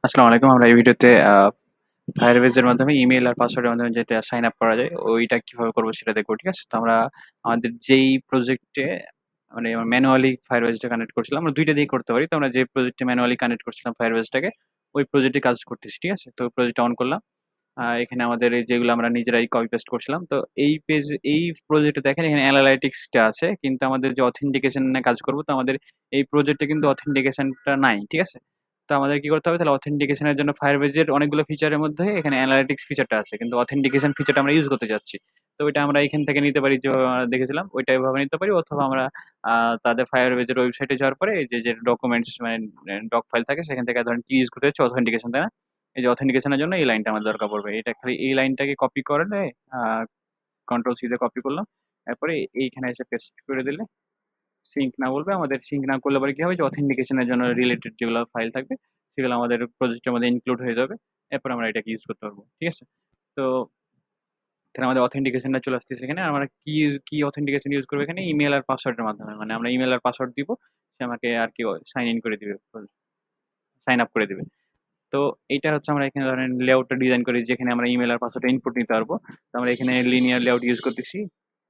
আসসালামু আলাইকুম। আমরা এই ভিডিওতে Firebase এর মাধ্যমে ইমেইল আর পাসওয়ার্ডের মাধ্যমে যেটা সাইন আপ করা যায়, ওইটা কিভাবে করবো সেটা দেখবো। ঠিক আছে? তো আমরা আমাদের যেই প্রজেক্টে মানে ম্যানুয়ালি Firebase টা কানেক্ট করছিলাম, আমরা ২ টা দিয়েই করতে পারি। তো আমরা যে প্রজেক্টে ম্যানুয়ালি কানেক্ট করছিলাম Firebase টাকে, ওই প্রজেক্টে কাজ করতেছি। ঠিক আছে? তো প্রজেক্টটা অন করলাম। এখানে আমাদের এই যেগুলো আমরা নিজেরাই কপি পেস্ট করছিলাম। তো এই প্রজেক্টে দেখেন এখানে অ্যানালাইটিক্স টা আছে। কিন্তু আমাদের যে অথেন্টিকেশন নিয়ে কাজ করব, তো আমাদের এই প্রজেক্টে কিন্তু অথেন্টিকেশন টা নাই। ঠিক আছে? তো আমাদের কি করতে হবে, তাহলে অথেন্টিকেশন এর জন্য Firebase এর অনেকগুলো ফিচারের মধ্যে এখানে অ্যানালিটিক্স ফিচারটা আছে। কিন্তু অথেন্টিকেশন ফিচারটা আমরা ইউজ করতে চাচ্ছি। তো ওইটা আমরা এখান থেকে নিতে পারি, যেভাবে আমরা দেখেছিলাম ওইটা এভাবে নিতে পারি, অথবা আমরা তাদের Firebase এর ওয়েবসাইটে যাওয়ার পরে এই যে ডকুমেন্টস মানে ডক ফাইল থাকে, সেখান থেকে ধরেন কি ইউজ করতে চাচ্ছি, অথেন্টিকেশন, তাই না? এই যে অথেন্টিকেশন এর জন্য এই লাইনটা আমাদের দরকার পড়বে। এটা খালি এই লাইনটাকে কপি করে কন্ট্রোল সি দিয়ে কপি করলাম। এরপরে এইখানে এসে পেস্ট করে দিলে সিঙ্ক না বলবে। আমাদের সিঙ্ক না করলে পরে কি হবে, যে অথেন্টিকেশন এর জন্য রিলেটেড যেগুলো ফাইল থাকবে সেগুলো আমাদের প্রজেক্টের মধ্যে ইনক্লুড হয়ে যাবে। এরপর আমরা এটাকে ইউজ করতে পারবো। ঠিক আছে? তো তাহলে আমাদের অথেন্টিকেশনটা চলে আসতেছে এখানে। আমরা কি অথেন্টিকেশন ইউজ করবো এখানে, ইমেল আর পাসওয়ার্ডের মাধ্যমে। মানে আমরা ইমেল আর পাসওয়ার্ড দিব, সে আমাকে আর কি সাইন ইন করে দিবে, সাইন আপ করে দিবে। তো এইটা হচ্ছে আমরা এখানে ধরেন লেআউটটা ডিজাইন করি, যেখানে আমরা ইমেল আর পাসওয়ার্ডটা ইনপুট নিতে পারবো। তো আমরা এখানে লিনিয়ার লেআউট ইউজ করতেছি।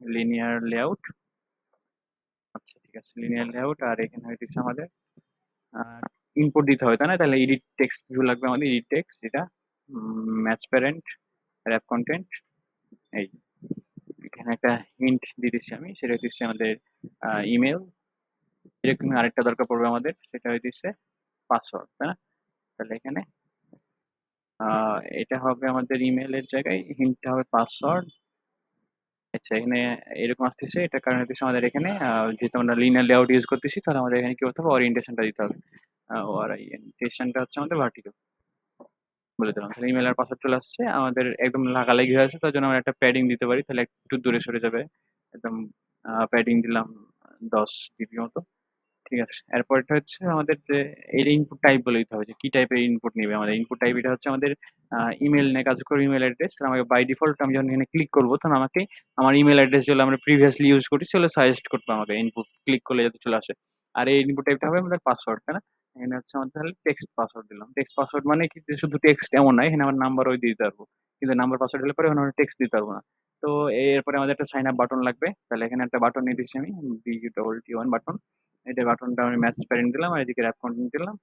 লিনিয়ার লেআউট, আচ্ছা ঠিক আছে, লিনিয়ার লেআউট। আর এখানে হইতেছে আমাদের ইনপুট দিতে হবে, তাই না? তাহলে এডিট টেক্সট ভিউ লাগবে আমাদের, এডিট টেক্সট, এটা ম্যাচ প্যারেন্ট, র্যাপ কন্টেন্ট। এই এখানে একটা হিন্ট দিয়ে দিচ্ছি আমি, সেটা হইতেছে আমাদের ইমেল। এরকম আরেকটা দরকার পড়বে আমাদের, সেটা হইতেছে পাসওয়ার্ড, তাই না? তাহলে এখানে এটা হবে আমাদের ইমেলের জায়গায়, হিন্টটা হবে পাসওয়ার্ড। আচ্ছা, এখানে এরকম আসতেছে, এটার কারণ হচ্ছে আমাদের এখানে যেহেতু আমরা লিনিয়ার লেআউট ইউজ করতেছি, তাহলে আমাদের এখানে কি করতে হবে, ওরিয়েন্টেশনটা দিতে হবে। ওরিয়েন্টেশনটা হচ্ছে আমাদের ভার্টিক্যাল বলে দিলাম। তাহলে ইমেল আর পাসওয়ার্ড চলে আসছে আমাদের, একদম লাগালাগি হয়ে আছে। তার জন্য আমরা একটা প্যাডিং দিতে পারি, তাহলে একটু দূরে সরে যাবে। একদম প্যাডিং দিলাম 10 জিবি মতো। ঠিক আছে, এরপরটা হচ্ছে আমাদের যে এর ইনপুট টাইপ বলে দিতে হবে, যে কি টাইপের ইনপুট নিবে আমাদের। ইনপুট টাইপ এটা হচ্ছে আমাদের ইমেল নিয়ে কাজ করবে, ইমেল অ্যাড্রেস। আমাকে বাই ডিফল্ট আমি যখন এখানে ক্লিক করবো, তখন আমাকে আমার ইমেল অ্যাড্রেস যেগুলো আমরা প্রিভিয়াসলি ইউজ করি সেগুলো সাজেস্ট করতে হবে আমাকে, ইনপুট ক্লিক করলে যাতে চলে আসে। আর এই ইনপুট টাইপটা হবে আমাদের পাসওয়ার্ড, তাই না? এখানে হচ্ছে আমাদের তাহলে টেক্সট পাসওয়ার্ড দিলাম। টেক্সট পাসওয়ার্ড মানে কি, যে শুধু টেক্সট এমন নয়, এখানে আমার নাম্বারও দিতে পারবো। কিন্তু নাম্বার পাসওয়ার্ড হলে পরে আমরা টেক্সট দিতে পারবো না। তো এরপরে আমাদের একটা সাইন আপ বাটন লাগবে। তাহলে এখানে একটা বাটন নিয়ে দিচ্ছি আমি, BT1 বাটন। এটা বাটনটা আমি ম্যাচ প্যারেন্ট দিলাম, আর এদিকে র্যাপ কন্টেন্ট দিলাম।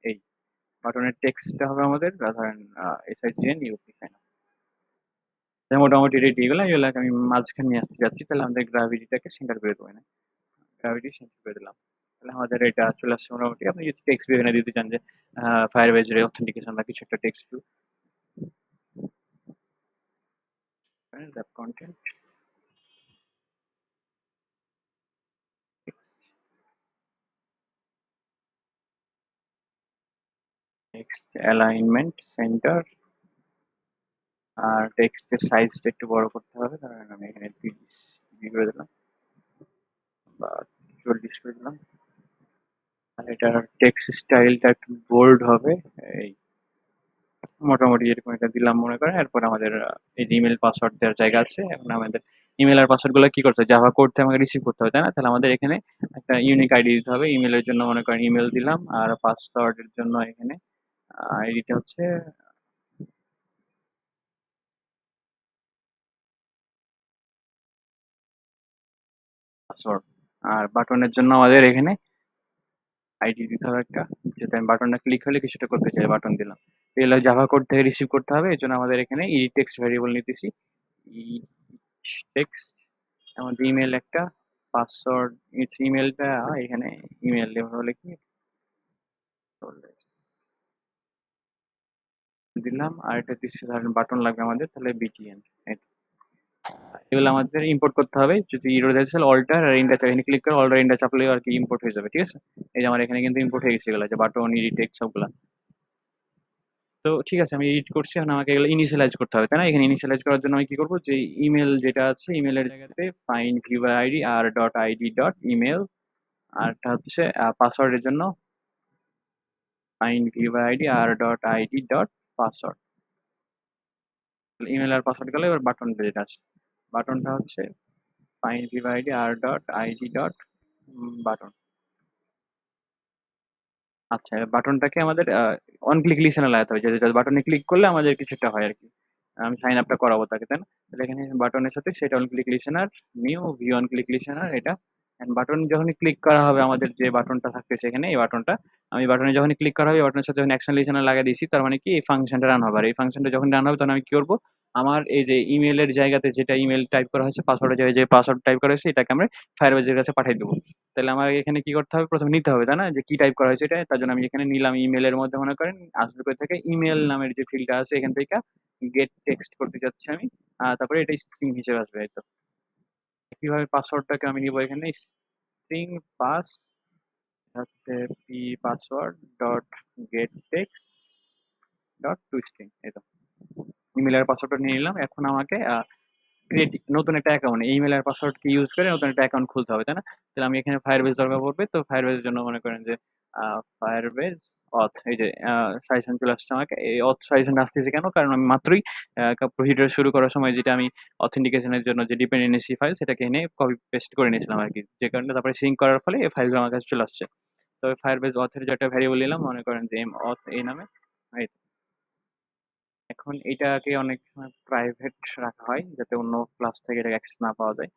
এই বাটনের টেক্সটটা হবে আমাদের ধরেন SIGN UP, তাই না? মোটামুটি রেডি, এগুলাকে আমি মাঝখানে নিয়ে আসতে যাচ্ছি। তাহলে আমাদের গ্রাভিটিটাকে সেন্টার করে দেবো না, গ্রাভিটি সেন্টার করে দিলাম। তাহলে আমাদের এটা চলে আসছে মোটামুটি। আপনি যদি টেক্সট এখানে দিতে চান, যে Firebase এর অথেন্টিকেশন বা কিছু একটা text, wrap content, text alignment center. আর টেক্সটের সাইজটা একটু বড় করতে হবে, কারণ আমি এখানে 30 করে দিলাম বা 40 করে দিলাম। আর এটার টেক্সট স্টাইলটা একটু বোল্ড হবে। এই মোটামুটি এরকম এটা দিলাম মনে করেন। এরপর আমাদের এই যে ইমেল পাসওয়ার্ড দেওয়ার জায়গা আছে, এখন আমাদের ইমেল আর পাসওয়ার্ড গুলো কি করতে হবে, জাভা কোড থেকে আমাকে রিসিভ করতে হবে, তাই না? তাহলে আমাদের এখানে একটা ইউনিক আইডি দিতে হবে। ইমেলের জন্য মনে করেন ইমেল দিলাম, আর পাসওয়ার্ডের জন্য এখানে আইডিটা হচ্ছে পাসওয়ার্ড। আর বাটনের জন্য আমাদের এখানে আইডি দিতে হবে একটা, যেটা আমি বাটনটা ক্লিক হলে কিছুটা করতে চাই, বাটন দিলাম। এগুলো জাভা কোড থেকে রিসিভ করতে হবে, এই জন্য আমাদের এখানে ই টেক্সট ভ্যারিয়েবল নিতেছি। ই টেক্সট, আমাদের ইমেল একটা, পাসওয়ার্ড, ইমেলটা এখানে ইমেল হলে কি দিলাম। আর এটা দিচ্ছি ধরেন বাটন লাগবে আমাদের, তাহলে BTN। এগুলো আমাদের ইম্পোর্ট করতে হবে। যদি ইরো দেখছে অল্টার আর ইন্ডা, এখানে ক্লিক করে অল্টার ইন্ডা চাপলে আর কি ইম্পোর্ট হয়ে যাবে। ঠিক আছে, এই যে আমার এখানে কিন্তু ইম্পোর্ট হয়ে গেছে এগুলো, যে বাটন, ইডি টেক্সট সবগুলা। তো ঠিক আছে, আমি এডিট করছি। এখন আমাকে এগুলো ইনিশিয়ালাইজ করতে হবে, তাই না? এখানে ইনিশিয়ালাইজ করার জন্য আমি কি করবো, যে ইমেল যেটা আছে, ইমেলের জায়গাতে find view ID R dot ID dot email, আরটা হচ্ছে পাসওয়ার্ডের জন্য find view ID R dot ID dot password. Email আর পাসওয়ার্ড গেলে এবার বাটন যেটা আছে, বাটনটা হচ্ছে find view ID R dot ID dot button. আচ্ছা, বাটনটাকে আমাদের অন ক্লিক লিসেনে লাগাতে হবে, যে বাটনে ক্লিক করলে আমাদের কিছুটা হয় আর কি। আমি সাইন আপটা করাবো তাকে, তাই না? তাহলে এখানে বাটনের সাথে set on click listener, new view on click listener এটা। বাটন যখনই ক্লিক করা হবে, আমাদের যে বাটনটা থাকতেছে এখানে, এই বাটনটা আমি বাটনে যখনই ক্লিক করা হবে, এই বাটনের সাথে যখন অ্যাকশন লিসেনার লাগিয়ে দিয়েছি, তার মানে কি এই ফাংশনটা রান হবে। আর এই ফাংশনটা যখন রান হবে, তখন আমি কি করবো, আমার এই যে ইমেলের জায়গাতে যেটা ইমেল টাইপ করা হয়েছে, পাসওয়ার্ডের জায়গায় যে পাসওয়ার্ড টাইপ করা হয়েছে, এটাকে আমরা ফায়ারবেজের কাছে পাঠিয়ে দেবো। তাহলে আমার এখানে কি করতে হবে, প্রথমে নিতে হবে, তাই না, যে কি টাইপ করা হয়েছে এটা। তার জন্য আমি এখানে নিলাম ইমেলের মধ্যে, মনে করেন আসবে কোথা থেকে, ইমেল নামের যে ফিল্ডটা আছে এখান থেকে গেট টেক্সট করতে যাচ্ছি আমি। তারপরে এটা স্ট্রিং হিসেবে আসবে, এই তো। কিভাবে পাসওয়ার্ডটাকে আমি নিব, এখানে স্ট্রিং পাস হচ্ছে P password dot gate text dot two string, এই তো। ইমেলের পাসওয়ার্ডটা নিয়ে নিলাম। এখন আমাকে ক্রিয়েট নতুন একটা অ্যাকাউন্ট, ইমেল আর পাসওয়ার্ডকে ইউজ করে নতুন একটা অ্যাকাউন্ট খুলতে হবে, তাই না? তাহলে আমি এখানে ফায়ারবেস দরকার পড়বে। তো ফায়ারবেসের জন্য মনে করেন যে ফায়ারবেস অথ, এই যে সাজেশন চলে আসছে আমাকে। এই অথ সাজেশন আসতেছে কেন, কারণ আমি মাত্রই প্রসিডিউর শুরু করার সময় যেটা আমি অথেন্টিকেশনের জন্য যে ডিপেন্ডেন্সি ফাইল, সেটাকে এনে কপি পেস্ট করে নিয়েছিলাম আর কি, যে কারণে তারপরে সিঙ্ক করার ফলে এই ফাইলগুলো আমার কাছে চলে আসছে। তো ফায়ারবেস অথের যে একটা ভ্যারিয়েবল নিলাম, মনে করেন যে এম অথ এই নামে। এই তো। এখন এটাকে অনেক সময় প্রাইভেট রাখা হয়, যাতে অন্য ক্লাস থেকে এটা অ্যাক্সেস না পাওয়া যায়।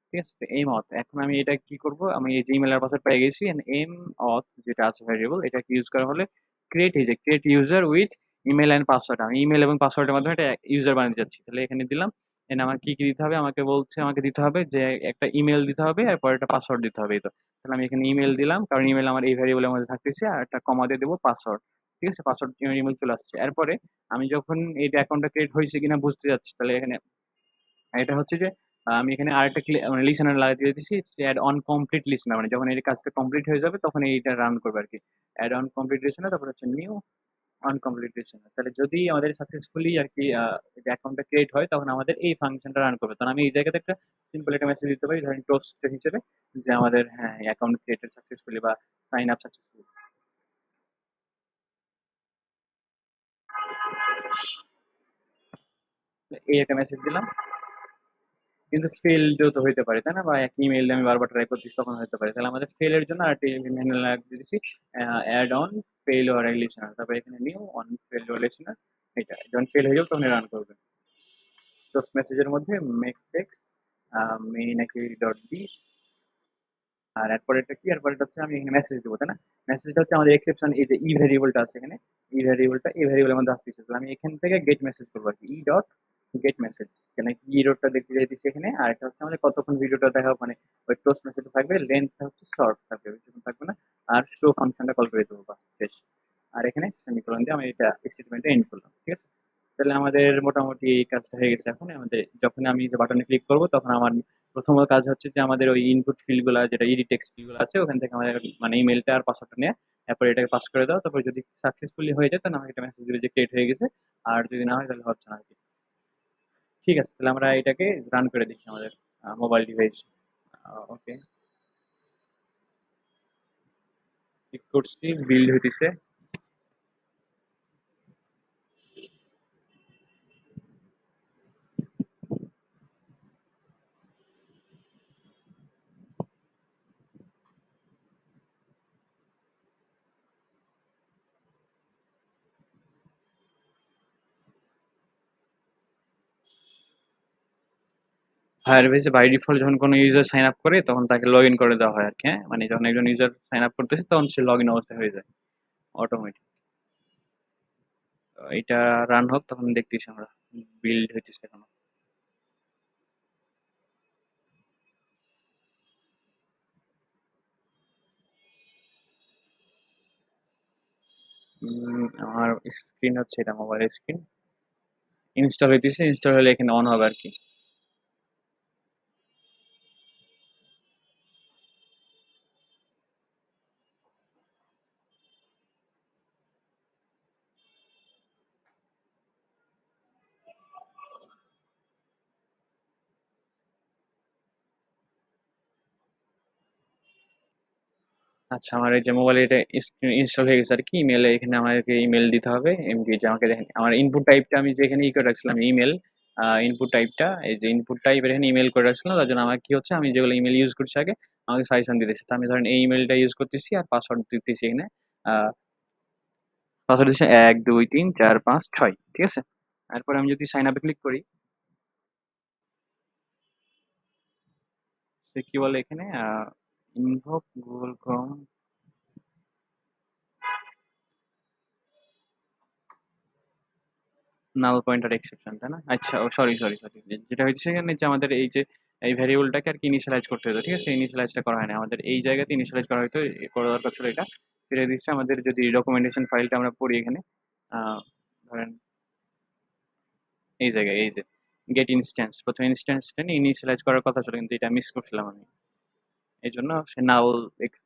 ঠিক আছে? তো এম অথ, এখন আমি এটা কি করব, আমি এই যে ইমেল আর পাসওয়ার্ড পেয়ে গেছি, এম অথ যেটা আছে ভ্যারিয়েবল, এটাকে ইউজ করা হলে ক্রিয়েট, এই যে create user with email and password, আমি ইমেল এবং পাসওয়ার্ডের মাধ্যমে একটা ইউজার বানাতে যাচ্ছি। তাহলে এখানে দিলাম। এখানে আমার কি কি দিতে হবে, আমাকে বলছে আমাকে দিতে হবে যে একটা ইমেল দিতে হবে, আর পরে একটা পাসওয়ার্ড দিতে হবে, এই তো। তাহলে আমি এখানে ইমেল দিলাম, কারণ ইমেল আমার এই ভ্যারিয়েবলের মধ্যে থাকতেছে, আর একটা কমা দিয়ে দেবো পাসওয়ার্ড। ঠিক আছে, পাসওয়ার্ড ইমেল চলে আসছে। এরপরে আমি যখন এই অ্যাকাউন্টটা ক্রিয়েট হয়েছে কিনা বুঝতে যাচ্ছি, তাহলে এখানে এটা হচ্ছে যে আমি এখানে আরেকটা মানে লিসেনার লাগাতে দিতেছি, অ্যাড অন কমপ্লিট লিসেনার, মানে যখন এই কাজটা কমপ্লিট হয়ে যাবে তখন এইটা রান করবে আর কি। অ্যাড অন কমপ্লিট লিসেনার, তারপর হচ্ছে নিউ অন কমপ্লিট লিসেনার। তাহলে যদি আমাদের সাকসেসফুলি আর কি অ্যাকাউন্টটা ক্রিয়েট হয়, তখন আমাদের এই ফাংশনটা রান করবে। তখন আমি এই জায়গাতে একটা সিম্পল একটা মেসেজ দিতে পারি, ধরেন টোস্ট হিসেবে, যে আমাদের হ্যাঁ অ্যাকাউন্ট ক্রিয়েটেড সাকসেসফুলি, বা সাইন আপ সাকসেসফুলি, এই একটা মেসেজ দিলাম। কিন্তু ফেলও তো হইতে পারে, তাই না? বা এক ইমেইল আমি বারবার ট্রাই করতেছি, তখন হতে পারে। তাহলে আমাদের ফেলের জন্য আরেকটি ম্যানুয়াল দিতেছি, add on failure listener, তারপরে এখানে new on failure listener. এটা যখন ফেল হয়ে যাবে তখন রান করবে। টোস্ট মেসেজের মধ্যে make text main activity dot this. আর এরপরে এটা কি, এরপরে হচ্ছে আমি এখানে মেসেজ দেবো, তাই না? মেসেজটা হচ্ছে আমাদের এক্সেপশন, এই যে ই ভ্যারিয়েবলটা আছে এখানে, ই ভ্যারিয়েবলটা এই ভ্যারিয়েবলের মধ্যে আসতেছে। তাহলে আমি এখান থেকে গেট মেসেজ করবো আর কি, ই ডট গেট মেসেজ। এখানে ই ডটটা দেখতে চাইতেছি এখানে। আর একটা হচ্ছে আমাদের কতক্ষণ ভিডিওটা দেখা, মানে ওই টোস্ট মেসেজ থাকবে, লেন্থটা হচ্ছে শর্ট থাকবে, বেশিক্ষণ থাকবে না। আর শো ফাংশনটা কল করে দেবো, বাস শেষ। আর এখানে সেমিকোলন দিয়ে আমি এটা স্টেটমেন্টে এন্ড করলাম। ঠিক আছে? তাহলে আমাদের মোটামুটি এই কাজটা হয়ে গেছে। এখন আমাদের যখন আমি যে বাটনে ক্লিক করব, তখন আমার প্রথম কাজ হচ্ছে যে আমাদের ওই ইনপুট ফিল্ডগুলো, যেটা ইডি টেক্সট ফিল্ডগুলো আছে, ওখান থেকে আমাদের মানে ইমেলটা আর পাসওয়ার্ডটা নিয়ে তারপরে এটাকে পাস করে দাও। তারপরে যদি সাকসেসফুলি হয়ে যায়, তাহলে আমাকে একটা মেসেজ দিবে যে ক্রিয়েট হয়ে গেছে। আর যদি না হয়, তাহলে হচ্ছে না আর কি। ঠিক আছে, তাহলে আমরা এটাকে রান করে দেখি আমাদের মোবাইল ডিভাইস। ওকে, ক্লিক করছি, বিল্ড হইতেছে। ফায়ারবেসে বাই ডিফল্ট যখন কোনো ইউজার সাইন আপ করে, তখন তাকে লগ ইন করে দেওয়া হয় আর কি। হ্যাঁ, মানে যখন একজন ইউজার সাইন আপ করতেছে, তখন সে লগ ইন অবস্থায় হয়ে যায় অটোমেটিক। এটা রান হোক, তখন দেখতেছি আমরা বিল্ড হইতেছে এখনো। আমার স্ক্রিন হচ্ছে এটা, মোবাইলের স্ক্রিন। ইনস্টল হইতেছে, ইনস্টল হলে এখানে অন হবে আর কি। আচ্ছা, আমার এই যে মোবাইলে এটা ইনস্টল হয়ে গেছে আর কি। ইমেলে এখানে আমাকে ইমেল দিতে হবে, এমডি, যে আমাকে দেখেন আমার ইনপুট টাইপটা আমি যেখানে ই করে রাখছিলাম ইমেল, ইনপুট টাইপটা, এই যে ইনপুট টাইপের এখানে ইমেল করে রাখছিলাম। তার জন্য আমার কি হচ্ছে, আমি যেগুলো ইমেল ইউজ করছি আগে, আমাকে সাজেশন দিতেছে। তো আমি ধরেন এই ইমেলটা ইউজ করতেছি আর পাসওয়ার্ড দিতেছি এখানে। পাসওয়ার্ড দিচ্ছি ১, ২, ৩, ৪, ৫, ৬, ঠিক আছে? এরপরে আমি যদি সাইন আপ এ ক্লিক করি, সে কি বলে এখানে ইনভোক গুগল ক্রোম নাল পয়েন্টার এক্সেপশন, তাই না? আচ্ছা, ও সরি। যেটা হয়েছে সেখানে যে আমাদের এই যে এই ভেরিয়েবলটাকে আরকি ইনিশিয়ালাইজ করতে হতো, ঠিক আছে? ইনিশিয়ালাইজটা করা হয়নি। আমাদের এই জায়গাতে ইনিশিয়ালাইজ করা হয়তো, করা দরকার ছিল এটা। ফিরিয়ে দিচ্ছে আমাদের যদি ডকুমেন্টেশন ফাইলটা আমরা পড়ি এখানে, আ ধরেন এই জায়গায় এই যে গেট ইনস্ট্যান্স, ১ম ইনস্ট্যান্সটা নিয়ে ইনিশিয়ালাইজ করার কথা ছিল কিন্তু এটা মিস করছিলাম আমি। এজন্য সে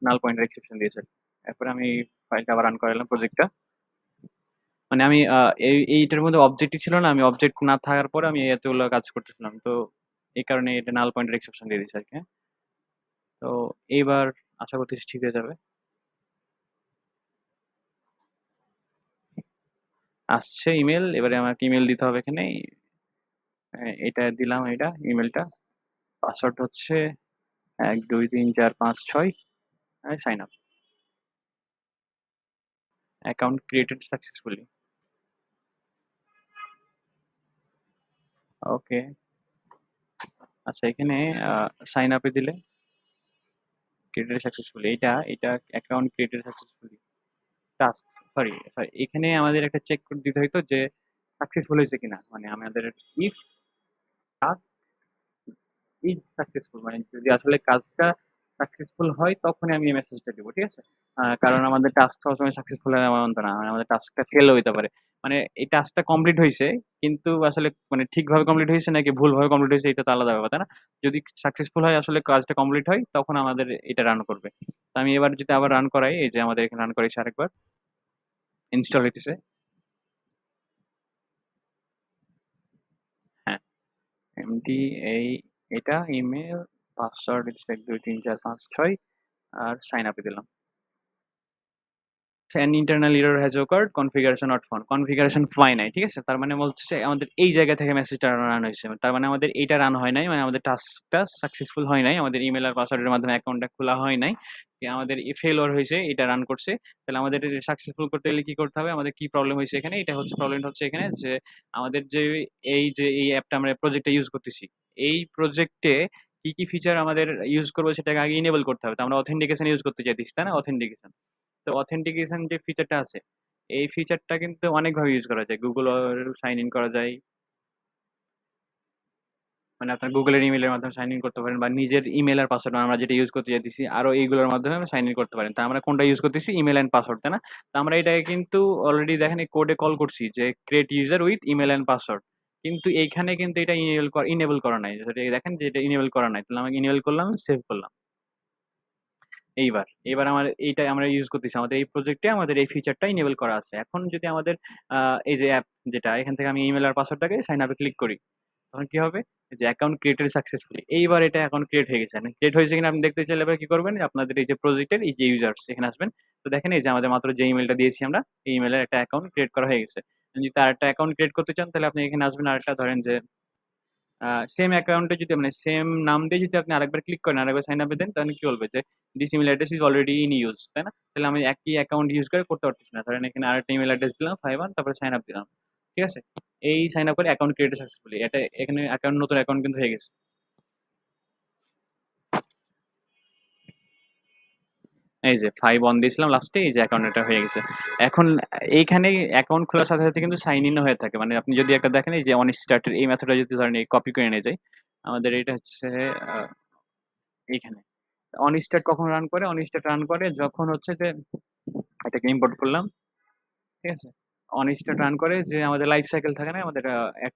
নাল পয়েন্টার এক্সেপশন দিয়েছে। এরপরে আমি ফাইলটা আবার রান করালাম প্রজেক্টটা। মানে আমি এইটার মধ্যে অবজেক্টই ছিল না। আমি অবজেক্ট না থাকার পরে আমি এতগুলো কাজ করতেছিলাম। তো এই কারণে এটা নাল পয়েন্টার এক্সেপশন দিয়ে দিয়েছে আরকি, হ্যাঁ? তো এইবার আশা করতেছি ঠিক হয়ে যাবে। আসছে ইমেইল, এবারে আমাকে ইমেইল দিতে হবে এখানে। এটা দিলাম, এটা ইমেইলটা। পাসওয়ার্ড হচ্ছে ১, ২, ৩, ৪, ৫, ৬, sign up. Account created successfully. Okay. আচ্ছা, এখানে আ সাইন আপ এ দিলে ক্রিয়েটেড সাকসেসফুলি, এটা account created successfully. Task, sorry, এখানে আমাদের একটা চেক করে দিতে হইতো যে সাকসেসফুল হয়েছে কিনা। মানে আমাদের ইফ টাস্ক ইজ সাকসেসফুল, মানে যদি আসলে কাজটা সাকসেসফুল হয় তখনই আমি এই মেসেজটা দিব, ঠিক আছে? কারণ আমাদের টাস্ক সবসময় সাকসেসফুল হয় এমন তো না, মানে আমাদের টাস্কটা ফেলও হইতে পারে। মানে এই টাস্কটা কমপ্লিট হয়েছে কিন্তু আসলে মানে ঠিকভাবে কমপ্লিট হয়েছে নাকি ভুলভাবে কমপ্লিট হয়েছে এটা তো আলাদা ব্যাপার, তাই না? যদি সাকসেসফুল হয় আসলে কাজটা কমপ্লিট হয় তখন আমাদের এটা রান করবে। তো আমি এবার যদি আবার রান করাই, এই যে আমাদের এখানে রান করাইছি আরেকবার, ইনস্টল হইতেছে। হ্যাঁ, এমডি এই এটা ইমেল, পাসওয়ার্ড হচ্ছে ১, ২, ৩, ৪, ৫, ৬ আর সাইন আপ এ দিলাম। an internal error has occurred, configuration not found, configuration পাই নাই, ঠিক আছে? তার মানে বলছে আমাদের এই জায়গা থেকে মেসেজটা রান হয়েছে, তার মানে আমাদের এইটা রান হয় নাই, মানে আমাদের টাস্কটা সাকসেসফুল হয় নাই, আমাদের ইমেল আর পাসওয়ার্ডের মাধ্যমে অ্যাকাউন্টটা খোলা হয় নাই, আমাদের ফেলোর হয়েছে, এটা রান করছে। তাহলে আমাদের সাকসেসফুল করতে গেলে কি করতে হবে, আমাদের কি প্রবলেম হয়েছে এখানে, এটা হচ্ছে প্রবলেমটা হচ্ছে এখানে যে আমাদের যে এই অ্যাপটা আমরা প্রজেক্টে ইউজ করতেছি, এই প্রজেক্টে কি কি ফিচার আমাদের ইউজ করবো সেটাকে আগে ইনেবল করতে হবে। তো আমরা অথেন্টিকেশন ইউজ করতে চাইতেছি, তাই না? অথেন্টিকেশন, তো অথেন্টিকেশন যে ফিচারটা আছে, এই ফিচারটা কিন্তু অনেকভাবে ইউজ করা যায়। গুগল সাইন ইন করা যায়, মানে আপনার গুগলের ইমেলের মাধ্যমে সাইন ইন করতে পারেন, বা নিজের ইমেল আর পাসওয়ার্ড আমরা যেটা ইউজ করতে চাইতেছি আরো এইগুলোর মাধ্যমে সাইন ইন করতে পারেন। তা আমরা কোনটা ইউজ করতেছি, ইমেল এন্ড পাসওয়ার্ড, তাই না? তো আমরা এটাকে কিন্তু অলরেডি দেখেন এই কোডে কল করছি যে create user with email and password, কিন্তু এইখানে কিন্তু এটা ইনেবল করা নাই, যেটা দেখেন যে এটা ইনেবল করা নাই। তাহলে আমি ইনেবল করলাম, সেভ করলাম। এইবার আমার এইটা আমরা ইউজ করতেছি। আমাদের এই প্রজেক্টে আমাদের এই ফিচারটা enable করা আছে। এখন যদি আমাদের এই যে অ্যাপ যেটা, এখান থেকে আমি ইমেইল আর পাসওয়ার্ডটাকে সাইন আপ এ ক্লিক করি। তখন কি হবে? যে অ্যাকাউন্ট ক্রিয়েটেড সাকসেসফুলি। এইবার এটা অ্যাকাউন্ট ক্রিয়েট হয়ে গেছে। ক্রিয়েট হয়েছে কিনা আপনি দেখতে চাইলে এবার কি করবেন? আপনাদের এই যে প্রজেক্টের এই যে ইউজার্স এখানে আসবেন। তো দেখেন এই যে আমাদের মাত্র যে ইমেইলটা দিয়েছি আমরা, এই ইমেইলের একটা অ্যাকাউন্ট ক্রিয়েট করা হয়ে গেছে। যদি আরেকটা অ্যাকাউন্ট ক্রিয়েট করতে চান তাহলে আপনি এখানে আসবেন, আরেকটা ধরেন যে সেম অ্যাকাউন্টে যদি মানে সেম নাম দিয়ে যদি আপনি আরেকবার ক্লিক করেন, আরেকবার সাইন আপ এ দেন, তাহলে কি বলবে যে this email address is already in use, তাই না? তাহলে আমি একই অ্যাকাউন্ট ইউজ করে করতে পারতেছি না। ধরেন এখানে আরেকটা ইমেল অ্যাড্রেস দিলাম 51, তারপরে সাইন আপ দিলাম। ঠিক আছে? এই সাইন আপ করে অ্যাকাউন্ট ক্রিয়েটেড সাকসেসফুলি। এটা এখানে অ্যাকাউন্ট, নতুন অ্যাকাউন্ট কিন্তু হয়ে গেছে। এই যে 5 অন দিয়েছিলাম লাস্টে, এই যে অ্যাকাউন্ট এটা হয়ে গেছে। এখন এইখানে অ্যাকাউন্ট খোলার সাথে, সাথে কিন্তু সাইন ইন ও হয়ে থাকে। মানে আপনি যদি একটা দেখেন এই যে অন স্টার্টের এই মেথডটা যদি ধরেন এই কপি করে নিয়ে যাই, আমাদের এটা হচ্ছে আ এইখানে। অন স্টার্ট কখন রান করে? অন স্টার্ট রান করে যখন হচ্ছে যে এটাকে ইম্পোর্ট করলাম। ঠিক আছে? অন স্টার্ট রান করে যে আমাদের লাইফ সাইকেল থাকে না? আমাদের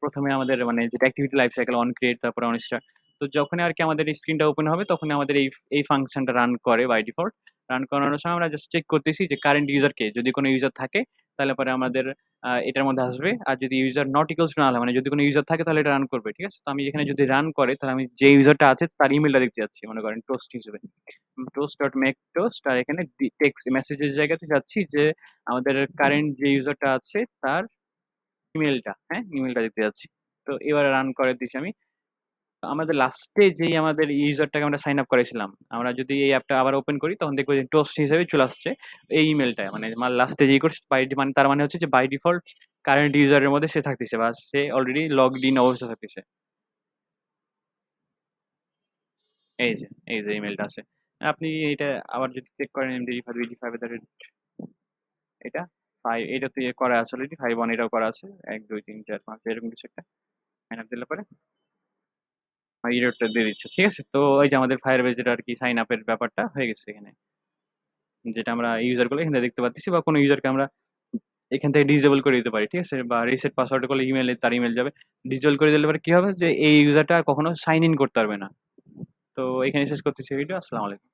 প্রথমে আমাদের মানে যেটা activity life cycle on create তারপরে অন স্টার্ট। তো যখনই আরকি আমাদের এই স্ক্রিনটা ওপেন হবে তখনই আমাদের এই ফাংশনটা রান করে বাই ডিফল্ট। রান করানোর সময় আমরা জাস্ট চেক করতেছি যে কারেন্ট ইউজার কে? যদি কোন ইউজার থাকে তাহলে পরে আমাদের এটার মধ্যে আসবে। আর যদি ইউজার নট ইকুয়ালস টু না হয়, মানে যদি কোন ইউজার থাকে তাহলে এটা রান করবে। ঠিক আছে? তো আমি এখানে যদি রান করে তাহলে আমি যে ইউজারটা আছে তার ইমেইলটা দেখতে যাচ্ছি। মনে করেন টোস্ট হিসেবে। toast.make toast, আর এখানে টেক্সট মেসেজের জায়গাতে যাচ্ছি যে আমাদের কারেন্ট যে ইউজারটা আছে তার ইমেইলটা, হ্যাঁ? ইমেইলটা দিতে যাচ্ছি। তো এবারে রান করে দিছি আমি। আমাদের লাস্টে যেই আমাদের ইউজারটাকে আমরা সাইন আপ করাইছিলাম, আমরা যদি এই অ্যাপটা আবার ওপেন করি তখন দেখবো যে টোস্ট হিসেবে চলে আসছে এই ইমেলটা। মানে লাস্টে যেই করছে মানে তার মানে হচ্ছে যে বাই ডিফল্ট কারেন্ট ইউজারের মধ্যে সে থাকতেছে বা সে অলরেডি লগড ইন অবস্থা থাকতেছে। এই যে এই যে ইমেলটা আছে। আপনি এটা আবার যদি চেক করেন MD5 এটা এটা তো ইয়ে করা আছে অলরেডি 5 1 এটাও করা আছে 1 2 3 4 5 এরকম কিছু একটা সাইন আপ দিলে পরে এররটা দিয়ে দিচ্ছে। ঠিক আছে? তো এই যে আমাদের Firebase এর আর কি সাইন আপের ব্যাপারটা হয়ে গেছে এখানে। যেটা আমরা ইউজার গুলো এখানে দেখতে পাচ্ছি বা কোনো ইউজারকে আমরা এখান থেকে ডিসেবল করে দিতে পারি। ঠিক আছে? বা রিসেট পাসওয়ার্ড করলে ইমেইলে তার ইমেইল যাবে। ডিসেবল করে দিলে পরে কি হবে যে এই ইউজারটা কখনো সাইন ইন করতে পারবে না। তো এখানে শেষ করতেছি ভিডিও। আসসালামু আলাইকুম।